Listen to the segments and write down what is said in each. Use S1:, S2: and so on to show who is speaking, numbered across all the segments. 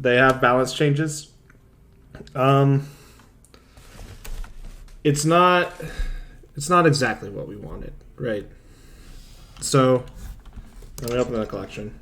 S1: they have balance changes. It's not exactly what we wanted, right? So let me open the collection.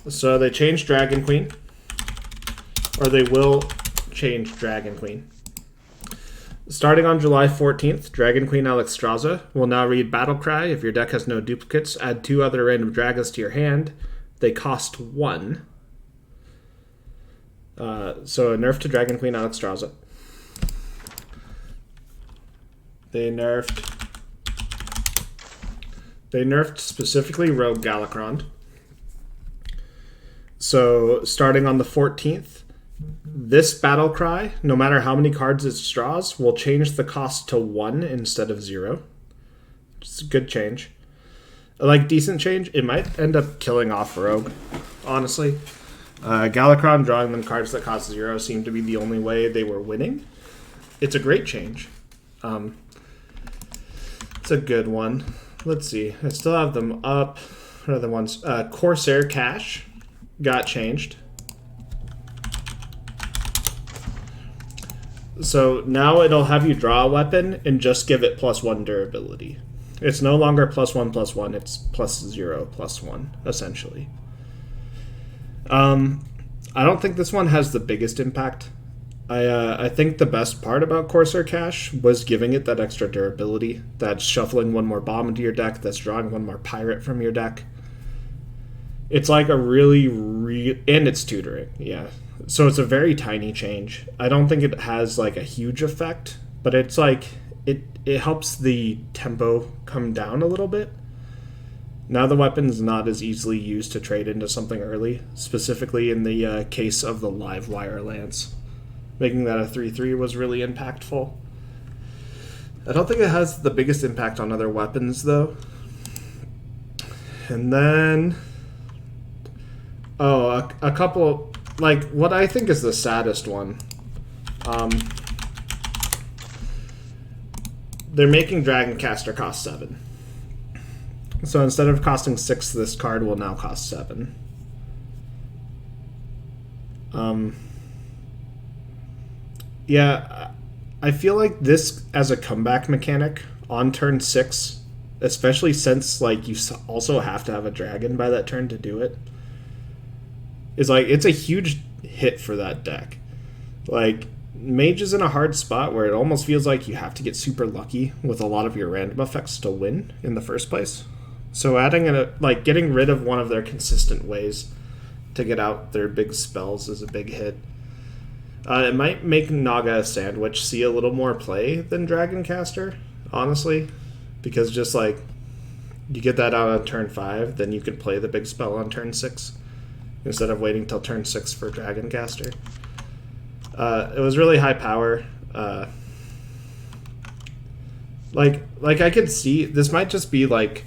S1: So they changed Dragon Queen, or they will change Dragon Queen. Starting on July 14th, Dragon Queen Alexstrasza will now read Battle Cry. If your deck has no duplicates, add 2 other random dragons to your hand. They cost 1. So a nerf to Dragon Queen Alexstrasza. They nerfed specifically Rogue Galakron. So starting on the 14th, this Battle Cry, no matter how many cards it draws, will change the cost to 1 instead of 0. It's a good change. Like, decent change. It might end up killing off Rogue, honestly. Galakron drawing them cards that cost 0 seemed to be the only way they were winning. It's a great change. It's a good one. Let's see. I still have them up. What are the ones? Corsair Cash got changed. So now it'll have you draw a weapon and just give it +1 durability. It's no longer +1/+1, it's +0/+1, essentially. I don't think this one has the biggest impact. I think the best part about Corsair Cash was giving it that extra durability. That's shuffling 1 more bomb into your deck, that's drawing 1 more pirate from your deck. It's like a and it's tutoring, yeah. So it's a very tiny change. I don't think it has like a huge effect, but it's like it helps the tempo come down a little bit. Now the weapon's not as easily used to trade into something early, specifically in the case of the Live Wire Lance. Making that a 3/3 was really impactful. I don't think it has the biggest impact on other weapons, though. And then... oh, a couple... like, what I think is the saddest one. They're making Dragoncaster cost 7. So instead of costing 6, this card will now cost 7. Yeah, I feel like this as a comeback mechanic on turn 6, especially since like you also have to have a dragon by that turn to do it, is like it's a huge hit for that deck. Like, Mage is in a hard spot where it almost feels like you have to get super lucky with a lot of your random effects to win in the first place. So adding like getting rid of one of their consistent ways to get out their big spells is a big hit. It might make Naga Sandwich see a little more play than Dragoncaster, honestly, because just like you get that out on turn 5, then you can play the big spell on turn 6 instead of waiting till turn 6 for Dragoncaster. It was really high power. Like I could see this might just be like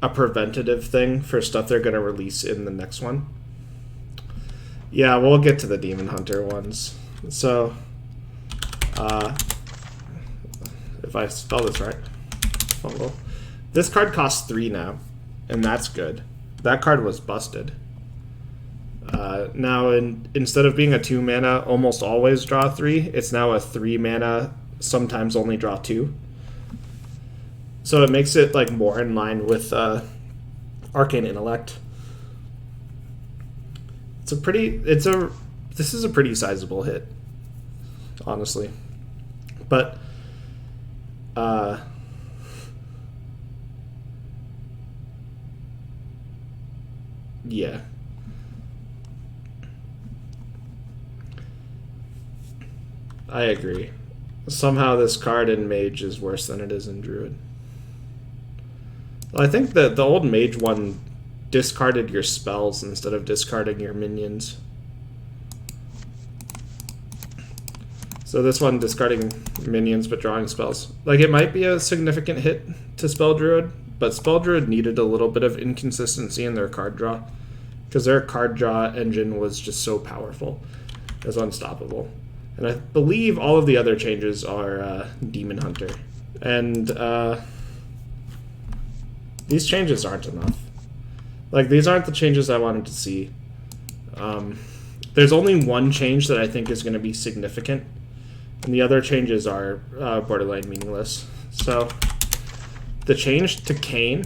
S1: a preventative thing for stuff they're going to release in the next one. Yeah, we'll get to the Demon Hunter ones. So, if I spell this right, fumble. This card costs 3 now, and that's good. That card was busted. Now, instead of being a 2 mana, almost always draw 3, it's now a 3 mana, sometimes only draw 2. So it makes it like more in line with Arcane Intellect. This is a pretty sizable hit, honestly. But yeah. I agree. Somehow this card in Mage is worse than it is in Druid. Well, I think that the old Mage one discarded your spells instead of discarding your minions. So this one discarding minions but drawing spells. Like, it might be a significant hit to Spell Druid, but Spell Druid needed a little bit of inconsistency in their card draw because their card draw engine was just so powerful. It was unstoppable. And I believe all of the other changes are Demon Hunter. And these changes aren't enough. Like, these aren't the changes I wanted to see. There's only one change that I think is going to be significant, and the other changes are borderline meaningless. So, the change to Kane,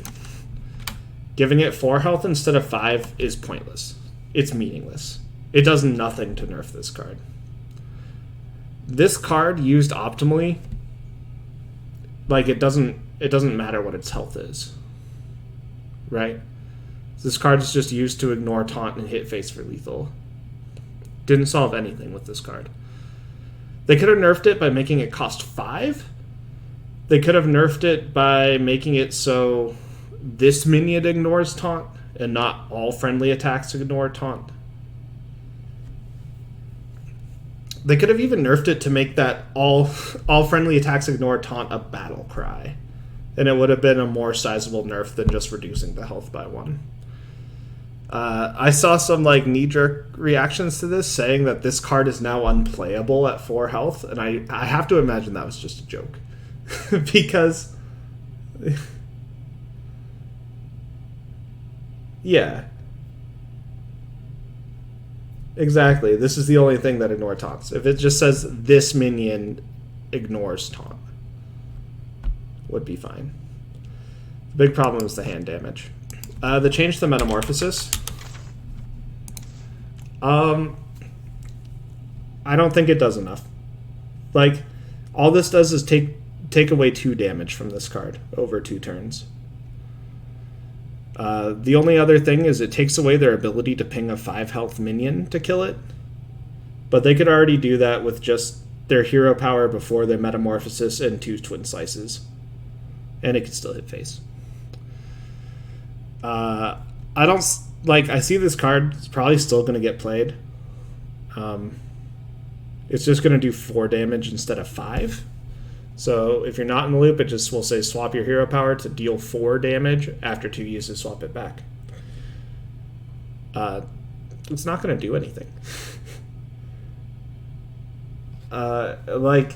S1: giving it 4 health instead of 5, is pointless. It's meaningless. It does nothing to nerf this card. This card used optimally, like, it doesn't matter what its health is, right? This card is just used to ignore taunt and hit face for lethal. Didn't solve anything with this card. They could have nerfed it by making it cost 5. They could have nerfed it by making it so this minion ignores taunt and not all friendly attacks ignore taunt. They could have even nerfed it to make that all friendly attacks ignore taunt a battle cry. And it would have been a more sizable nerf than just reducing the health by 1. I saw some like knee-jerk reactions to this saying that this card is now unplayable at 4 health, and I have to imagine that was just a joke. Because yeah, exactly, this is the only thing that ignores taunts. If it just says this minion ignores taunt, would be fine. The big problem is the hand damage. The change to the Metamorphosis. I don't think it does enough. Like, all this does is take away 2 damage from this card over 2 turns. The only other thing is it takes away their ability to ping a 5 health minion to kill it. But they could already do that with just their hero power before their Metamorphosis and 2 Twin Slices. And it could still hit face. I don't like. I see this card. It's probably still going to get played. It's just going to do 4 damage instead of 5. So if you're not in the loop, it just will say swap your hero power to deal 4 damage. After 2 uses, swap it back. It's not going to do anything. Like,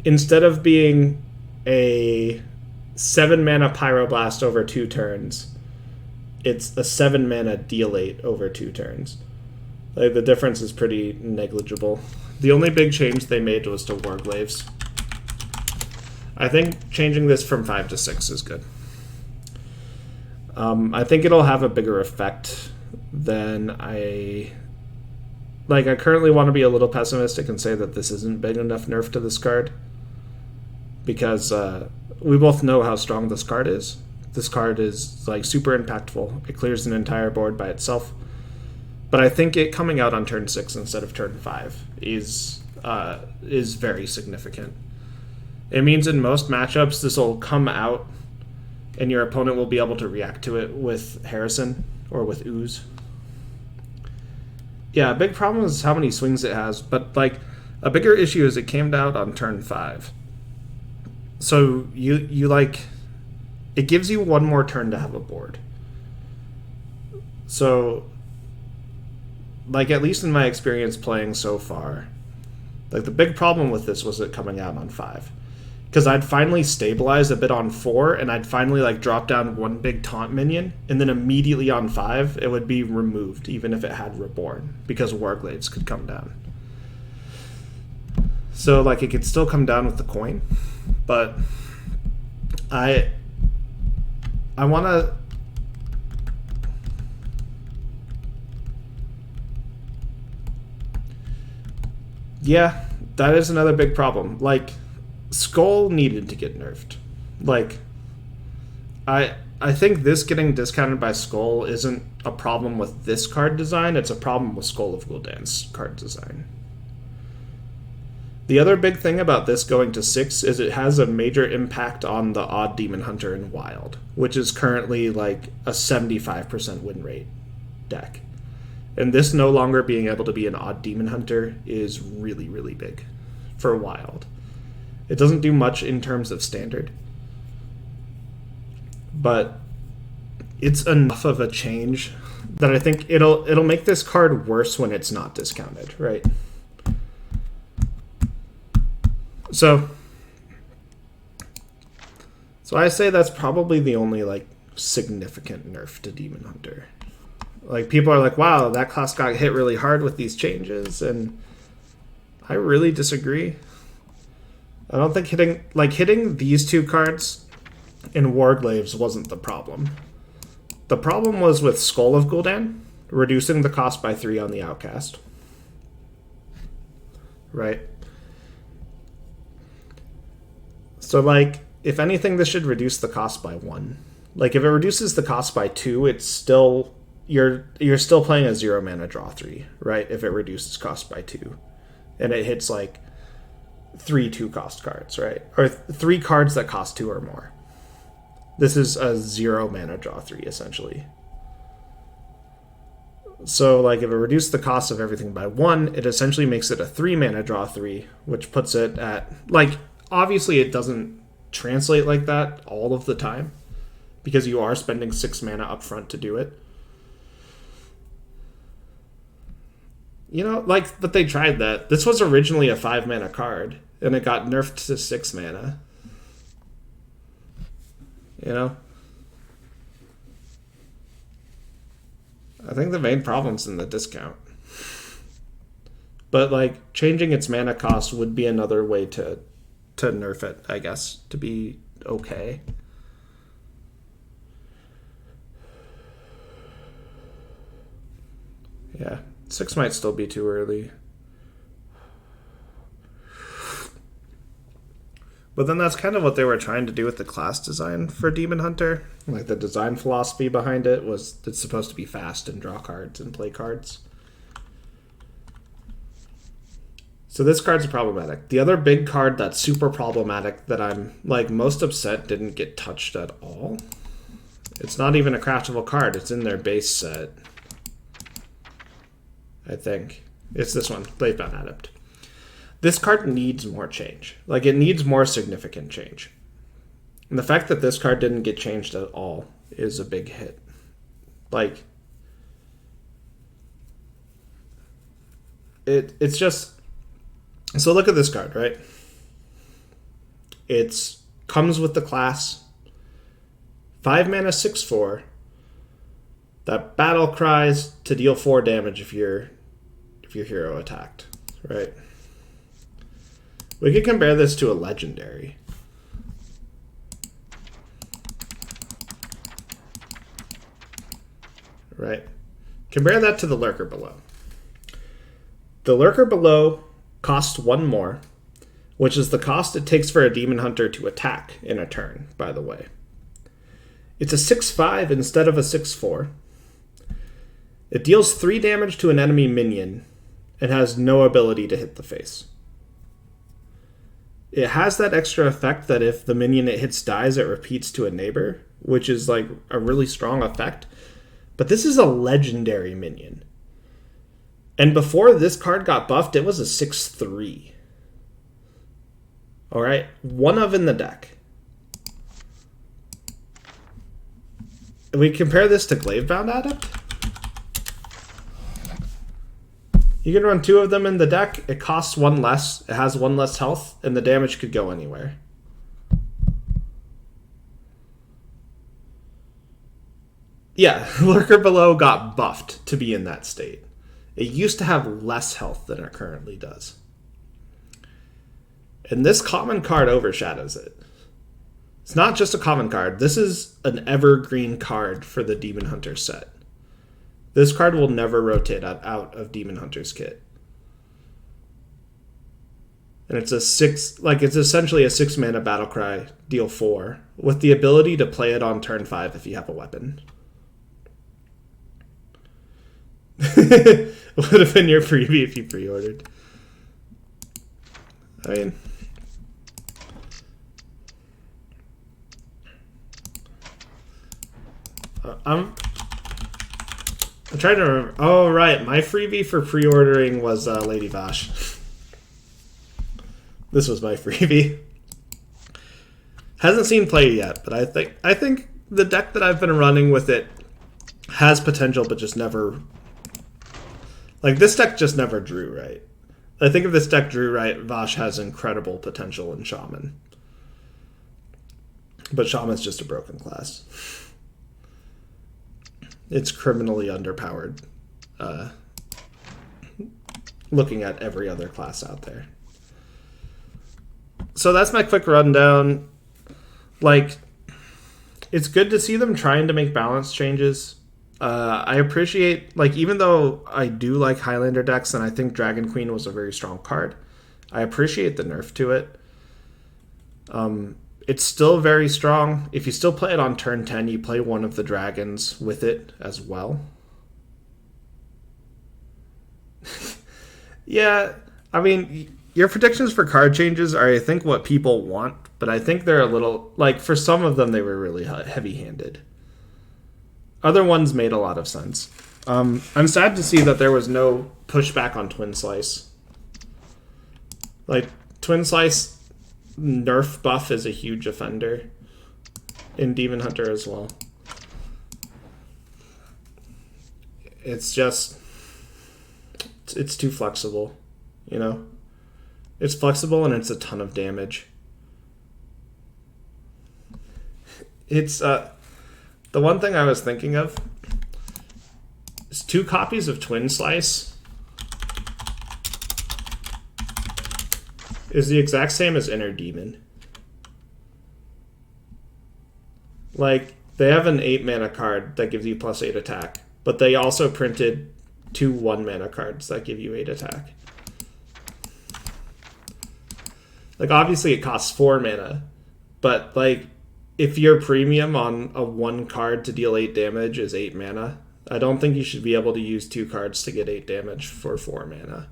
S1: instead of being a 7 mana Pyroblast over 2 turns, it's a 7 mana deal 8 over 2 turns. Like, the difference is pretty negligible. The only big change they made was to Warglaves. I think changing this from 5 to 6 is good. I think it'll have a bigger effect than I currently want to be a little pessimistic and say that this isn't big enough nerf to this card. Because we both know how strong this card is. This card is like super impactful. It clears an entire board by itself. But I think it coming out on turn 6 instead of turn 5 is very significant. It means in most matchups this will come out and your opponent will be able to react to it with Harrison or with Ooze. Yeah, a big problem is how many swings it has, but like a bigger issue is it came out on turn 5. So you like, it gives you 1 more turn to have a board. So, like, at least in my experience playing so far, like, the big problem with this was it coming out on 5. Because I'd finally stabilize a bit on 4, and I'd finally, like, drop down 1 big taunt minion, and then immediately on 5, it would be removed, even if it had Reborn, because Warglaives could come down. So, like, it could still come down with the coin, but I want to... Yeah, that is another big problem. Like, Skull needed to get nerfed. Like, I think this getting discounted by Skull isn't a problem with this card design, it's a problem with Skull of Gul'dan's card design. The other big thing about this going to 6 is it has a major impact on the Odd Demon Hunter in Wild, which is currently like a 75% win rate deck. And this no longer being able to be an Odd Demon Hunter is really, really big for Wild. It doesn't do much in terms of standard, but it's enough of a change that I think it'll make this card worse when it's not discounted, right? So I say that's probably the only like significant nerf to Demon Hunter. Like, people are like, wow, that class got hit really hard with these changes, and I really disagree. I don't think hitting these two cards in Warglaves wasn't the problem. The problem was with Skull of Gul'dan, reducing the cost by 3 on the Outcast. Right? So, like, if anything, this should reduce the cost by 1. Like, if it reduces the cost by 2, it's still... You're still playing a 0 mana draw 3, right? If it reduces cost by 2. And it hits, like, 3 2-cost cards, right? Or 3 cards that cost 2 or more. This is a 0 mana draw 3, essentially. So, like, if it reduced the cost of everything by 1, it essentially makes it a 3 mana draw 3, which puts it at... Like, obviously it doesn't translate like that all of the time, because you are spending 6 mana up front to do it. You know, like, but they tried that. This was originally a 5 mana card, and it got nerfed to 6 mana. You know? I think the main problem's in the discount. But, like, changing its mana cost would be another way to nerf it, I guess, to be okay. Yeah. 6 might still be too early. But then that's kind of what they were trying to do with the class design for Demon Hunter. Like, the design philosophy behind it was it's supposed to be fast and draw cards and play cards. So this card's problematic. The other big card that's super problematic that I'm, like, most upset didn't get touched at all. It's not even a craftable card. It's in their base set. I think. It's this one, Bladebound Adept. This card needs more change. Like, it needs more significant change. And the fact that this card didn't get changed at all is a big hit. Like, it's just... So look at this card, right? It comes with the class. 5 mana, 6/4. That battle cries to deal 4 damage if your hero attacked, right? We could compare this to a legendary. Right? Compare that to the Lurker Below. The Lurker Below costs 1 more, which is the cost it takes for a Demon Hunter to attack in a turn, by the way. It's a 6/5 instead of a 6/4. It deals 3 damage to an enemy minion and has no ability to hit the face. It has that extra effect that if the minion it hits dies, it repeats to a neighbor, which is like a really strong effect. But this is a legendary minion. And before this card got buffed, it was a 6/3. Alright, 1 of in the deck. We compare this to Glavebound Adept. You can run 2 of them in the deck. It costs 1 less. It has 1 less health, and the damage could go anywhere. Yeah, Lurker Below got buffed to be in that state. It used to have less health than it currently does. And this common card overshadows it. It's not just a common card. This is an evergreen card for the Demon Hunter set. This card will never rotate out of Demon Hunter's kit. And it's a 6, like, it's essentially a 6 mana Battlecry, deal 4, with the ability to play it on turn 5 if you have a weapon. Would have been your freebie if you pre-ordered. I mean... I'm trying to remember. Oh, right. My freebie for pre-ordering was Lady Vash. This was my freebie. Hasn't seen play yet, but I think the deck that I've been running with it has potential, but just never... Like, this deck just never drew right. I think if this deck drew right, Vash has incredible potential in Shaman. But Shaman's just a broken class. It's criminally underpowered. Looking at every other class out there. So that's my quick rundown. Like, it's good to see them trying to make balance changes. I appreciate, like, even though I do like Highlander decks and I think Dragon Queen was a very strong card, I appreciate the nerf to it. It's still very strong. If you still play it on turn 10, you play one of the dragons with it as well. Yeah, I mean, your predictions for card changes are, I think, what people want, but I think they're a little, like, for some of them, they were really heavy-handed. Other ones made a lot of sense. I'm sad to see that there was no pushback on Twin Slice. Like, Twin Slice nerf buff is a huge offender in Demon Hunter as well. It's just, it's too flexible, you know? It's flexible and it's a ton of damage. It's, the one thing I was thinking of is 2 copies of Twin Slice is the exact same as Inner Demon. Like, they have an 8 mana card that gives you +8 attack, but they also printed 2 1-mana cards that give you 8 attack. Like, obviously it costs 4 mana, but, like, if your premium on a 1 card to deal 8 damage is 8 mana, I don't think you should be able to use 2 cards to get 8 damage for 4 mana.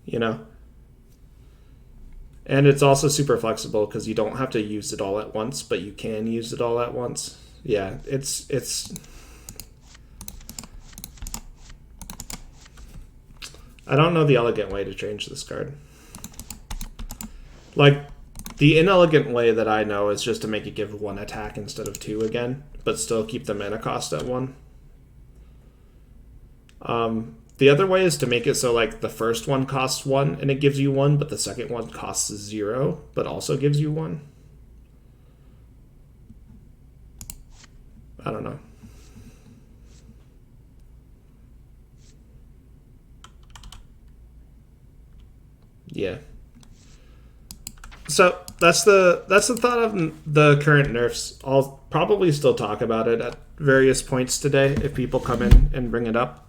S1: You know? And it's also super flexible because you don't have to use it all at once, but you can use it all at once. Yeah, it's I don't know the elegant way to change this card. Like, the inelegant way that I know is just to make it give 1 attack instead of 2 again, but still keep the mana cost at 1. The other way is to make it so, like, the first one costs 1 and it gives you 1, but the second one costs 0, but also gives you 1. I don't know. Yeah. So that's the thought of the current nerfs. I'll probably still talk about it at various points today if people come in and bring it up.